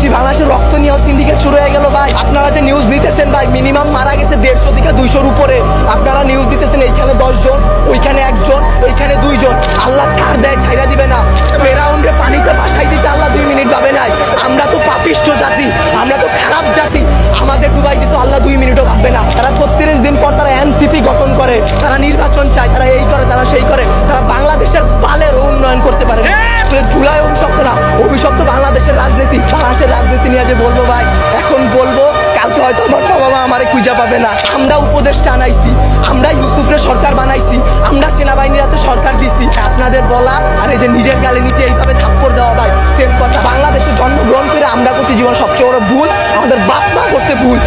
দিছি, বাংলাদেশের রক্ত নিয়ে সিন্ডিকেট শুরু হয়ে গেল ভাই। আপনারা যে নিউজ দিতেছেন ভাই, মিনিমাম মারা গেছে 150 থেকে 200-র উপরে। আপনারা নিউজ দিতেছেন এইখানে 10 জন, ওইখানে 1 জন, ওইখানে 2 জন। আল্লাহ ছাড় দেয়, ছাইরা দিবে না। ফেরাউনকে পানিতে ভাসাই দিতে আল্লাহ 2 মিনিট ভাবে নাই। আমরা তো পাপিষ্ঠ জাতি, আমরা তো খারাপ জাতি, আমাদের ডুবাই দিতে আল্লাহ 2 মিনিটও ভাববে না। তারা 36 দিন পর তারা এনসিপি গঠন করে, তারা নির্বাচন চায়, তারা এই করে, তারা সেই করে, তারা বাংলাদেশের বালের উন্নয়ন করতে পারে না। জুলাই অভিশপ্ত না, অভিশপ্ত বাংলাদেশের রাজনীতি। বাংলাদেশের রাজনীতি নিয়ে যে বলবো ভাই, এখন বলবো, কালকে হয়তো আমার বাবা আমারে খুঁজে পাবে না। আমরা উপদেষ্টা আনাইছি, আমরা ইউসুফরে সরকার বানাইছি, আমরা সেনাবাহিনীর হাতে সরকার দিছি। আপনাদের বলা আর এই যে নিজের গালে নিচে এইভাবে থাপ্পড় দেওয়া ভাই সেম কথা। বাংলাদেশে জন্মগ্রহণ করে আমরা করছি জীবন সবচেয়ে বড় ভুল, আমাদের বাপ মা করছে ভুল।